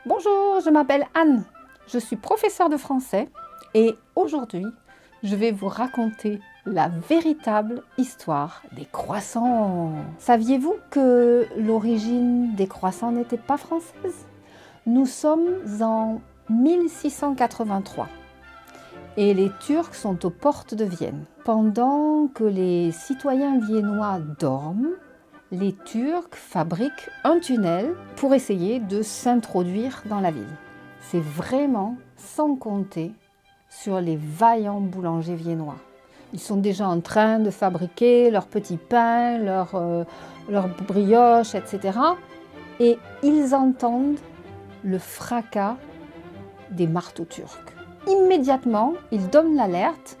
Bonjour, je m'appelle Anne, je suis professeure de français et aujourd'hui, je vais vous raconter la véritable histoire des croissants. Saviez-vous que l'origine des croissants n'était pas française? Nous sommes en 1683 et les Turcs sont aux portes de Vienne. Pendant que les citoyens viennois dorment, les Turcs fabriquent un tunnel pour essayer de s'introduire dans la ville. C'est vraiment sans compter sur les vaillants boulangers viennois. Ils sont déjà en train de fabriquer leurs petits pains, leurs brioches, etc. Et ils entendent le fracas des marteaux turcs. Immédiatement, ils donnent l'alerte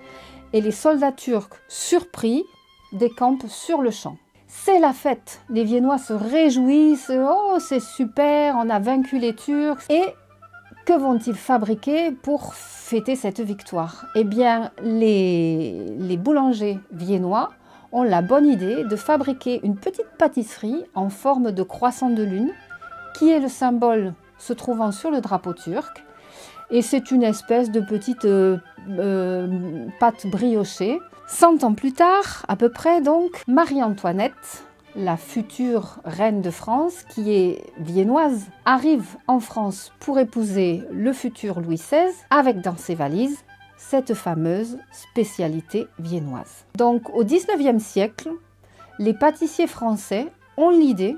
et les soldats turcs, surpris, décampent sur le champ. C'est la fête, les Viennois se réjouissent, oh c'est super, on a vaincu les Turcs. Et que vont-ils fabriquer pour fêter cette victoire? Eh bien, les boulangers viennois ont la bonne idée de fabriquer une petite pâtisserie en forme de croissant de lune, qui est le symbole se trouvant sur le drapeau turc. Et c'est une espèce de petite pâte briochée. 100 ans plus tard, à peu près donc, Marie-Antoinette, la future reine de France, qui est viennoise, arrive en France pour épouser le futur Louis XVI, avec dans ses valises cette fameuse spécialité viennoise. Donc au XIXe siècle, les pâtissiers français ont l'idée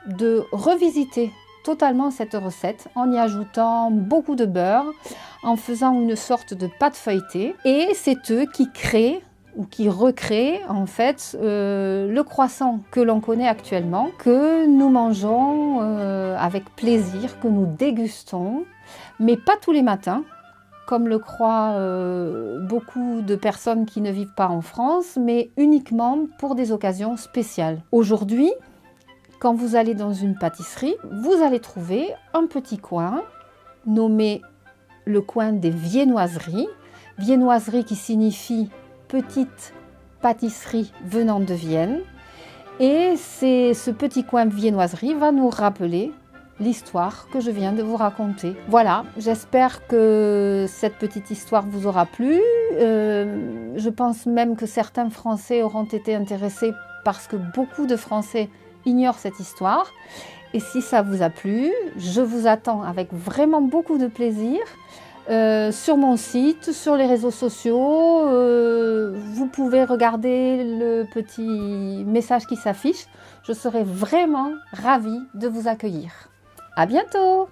de revisiter totalement cette recette en y ajoutant beaucoup de beurre, en faisant une sorte de pâte feuilletée. Et c'est eux qui créent ou qui recréent en fait le croissant que l'on connaît actuellement, que nous mangeons avec plaisir, que nous dégustons, mais pas tous les matins, comme le croient beaucoup de personnes qui ne vivent pas en France, mais uniquement pour des occasions spéciales. Aujourd'hui, quand vous allez dans une pâtisserie, vous allez trouver un petit coin nommé le coin des viennoiseries. Viennoiserie qui signifie petite pâtisserie venant de Vienne. Et ce petit coin viennoiserie va nous rappeler l'histoire que je viens de vous raconter. Voilà, j'espère que cette petite histoire vous aura plu. Je pense même que certains Français auront été intéressés parce que beaucoup de Français ignore cette histoire. Et si ça vous a plu, je vous attends avec vraiment beaucoup de plaisir sur mon site, sur les réseaux sociaux. Vous pouvez regarder le petit message qui s'affiche. Je serai vraiment ravie de vous accueillir. À bientôt!